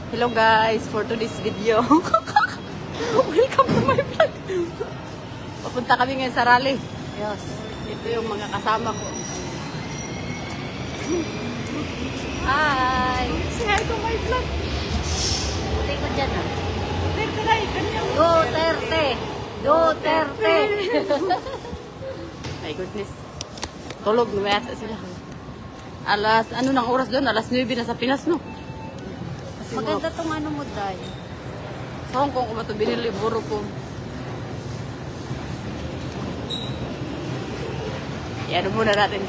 Hello guys, for today's video. Welcome to my vlog. Papunta kami ngayon sa rally. Yes. Ito yung mga kasama ko. Hi! Say hi to my vlog. Putay ko dyan ah. Duterte na, kanyang Duterte! Duterte! My goodness. Tulog na yata sila. Ano nang oras doon? Alas 9 na sa Pinas, no? Maganda tong ano mo, Day. Sa Hong Kong ko ba ito binili? Buro ko. Yan muna natin.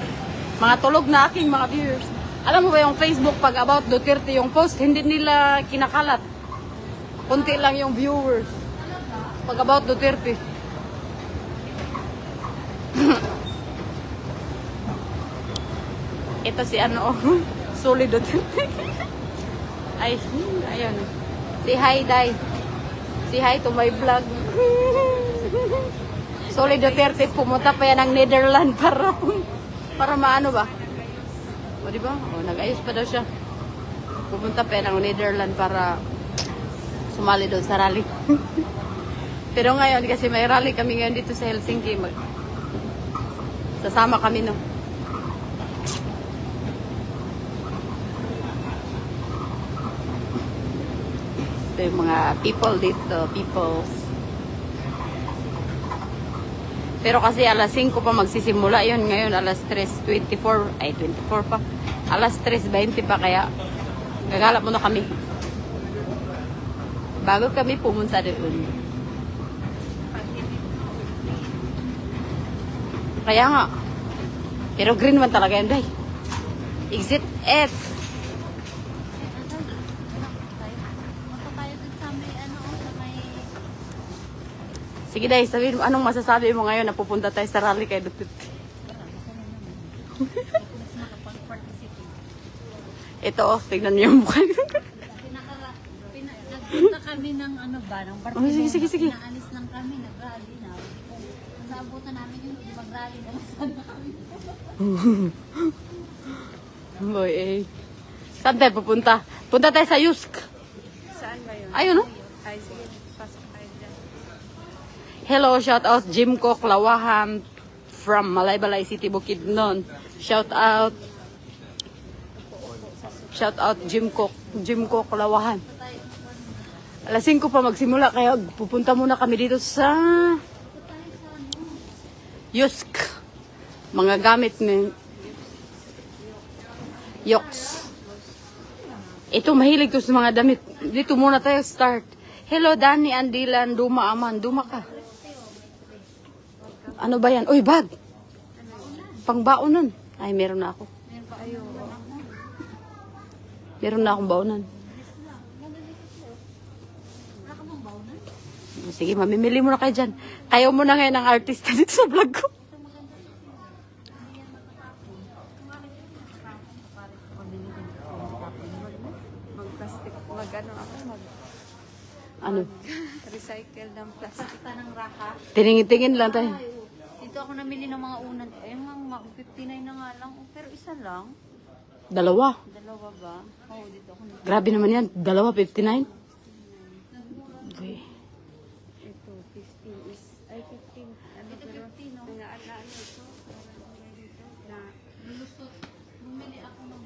Mga tulog na aking mga viewers. Alam mo ba yung Facebook pag about Duterte yung post, hindi nila kinakalat. Kunti lang yung viewers. Pag about Duterte. Ito si ano, Solid Duterte. Ay, ayun. Say hi, Day. Say hi to my vlog. Solid Duterte, pumunta pa yan ng Netherlands para maano ba? O, diba? O, nag-ayos pa daw siya. Pumunta pa yan ng Netherlands para sumali doon sa rally. Pero ngayon, kasi may rally kami ngayon dito sa Helsinki, sasama kami, no? Ito yung mga people dito, peoples. Pero kasi alas 5 pa magsisimula yun. Ngayon alas 3:24, ay 24 pa. Alas 3:20 pa, kaya gagalap muna kami. Bago kami pumunta doon. Kaya nga. Pero green man talaga yun, Day. Exit F. Sige, Day, sabihin mo, anong masasabi mo ngayon na pupunta tayo sa rally kay Duterte? Ito, oh, tignan niyo yung mukha. Nagpunta kami ng ano ba, ng Barcelona. Oh, sige. Pinaalis lang kami, nag-rally na. Kung naabutan namin yung mag-rally na sana kami. Boy, eh. Saan tayo pupunta? Punta tayo sa Yusk. Saan ba yun? Ayun, no? Ay, sige, pasok tayo dyan. Hello, shout out Jim Cook Lawahan from Malaybalay City, Bukidnon. Shout out Jim Cook Lawahan. Alas 5 pa magsimula, kaya pupunta muna kami dito sa Yusk. Mga gamit ni Yoks. Ito, mahilig to sa mga damit. Dito muna tayo start. Hello, Danny Andilan, Duma Aman. Duma ka. Ano ba yan? Uy, bag! Pangbaon nun. Ay, meron na ako. Meron na akong baonan. Sige, mamimili mo na kayo dyan. Kayo mo na ngayon ang artista dito sa vlog ko. Mag-plastic, mag-ano ako, Ano? recycle ng plastic. Ng raka. Tingin-tingin lang tayo. Dito ako namili ng mga unan. Ayun nga, 59 na nga lang. Pero isa lang. Dalawa. Dalawa ba? Oo, dito ako. Grabe naman yan. Dalawa, 59. Okay. Ito, 15 is, ay 15. Ano, ito 15, no? Na ito. Na, lulusot. Bumili ako ng,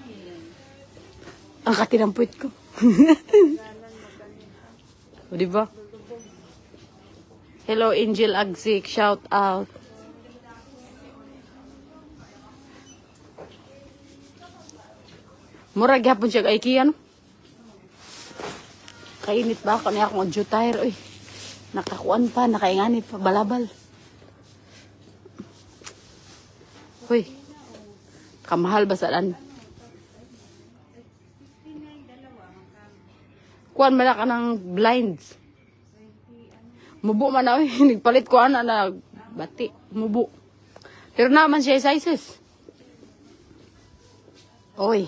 yan. Ang katinampuit ko. O, diba? Hello, Angel Agsik. Shout out. Murag hapon siya kay IKEA, no? Kainit ba ako niya akong adjutire, oy. Nakakuan pa, nakainganit pa, balabal. Uy, kamahal ba saan? Kuan man ka ng blinds. Mubo man na, oy. Nagpalit ko na bati, mubo. Pero naman siya sizes. Oy.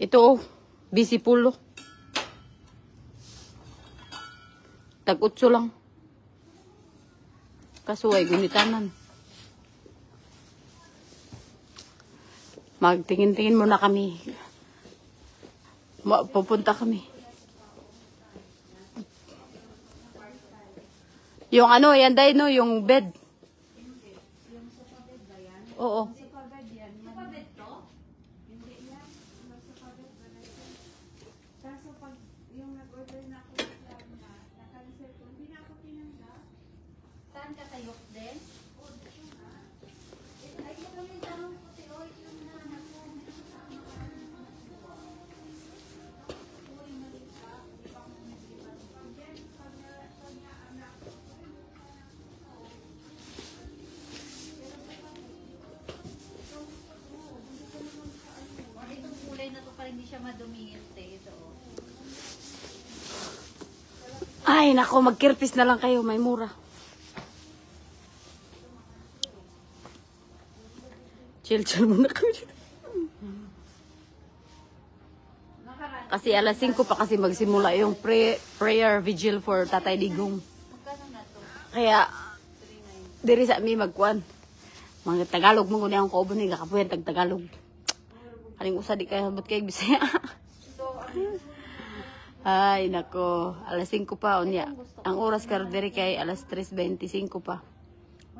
Ito, oh, busy pulo. Tag-utso lang. Kasuway, gunitanan. Magtingin-tingin muna kami. Pupunta kami. Yung ano, yan dahil no, yung bed. Yung sofa bed ba yan? Oo. Sofa bed yan. Sofa bed to? Hindi yan. Yung sofa bed ba na ito? Kaso pag yung nag-order na ako na na-cancel ko, hindi na ako tinanggap. Saan ka tayo din? Oo, dito nga. Ay, ito kami yung tanong ko, Teo. Ito yung nahanap ko. Itong kulay na to para hindi siya madumihin, ito. Ay, nako, magkirpis na lang kayo. May mura. Chill muna kami dito. Kasi alas 5 pa kasi magsimula yung prayer vigil for Tatay Digong. Magkano na to? Kaya, diri sa mi magkuan. Mga Tagalog mo kundi ang kauban ni kakapuyan tag Tagalog. Aling usa di kay habot kay Bisaya. Ay nako, alas 5 pa unya. Ang oras karo diri kay alas 3:25 pa.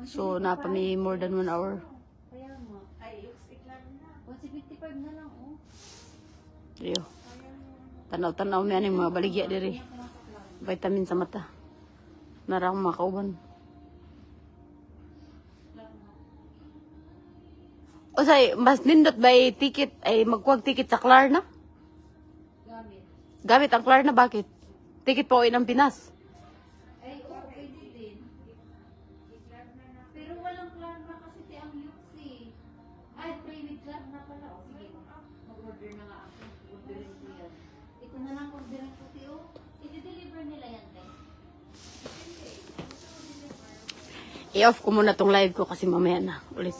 So na pa mi more than 1 hour. Kaya mo. Ay, iklan na. 175 na lang, oh. Iyo. Tanaw-tanaw mi ani mga baligya diri. Vitamin sa mata. Narang mga kauban. O say, mas nindot ba ticket ay magkuwag ticket sa Klarna? Gamit. Gamit ang Klarna bakit? Ticket po ng Pinas. Ay, oo, pwede din. Pero walang Klarna kasi ang Yuxi. Ay, pray with Klarna pala. O, sige. Mag-order na nga ako. Orderin ko yan. Ito na lang orderin ko, Tio. I-deliver nila yan, te. I-off ko muna tong live ko kasi mamaya na ulit.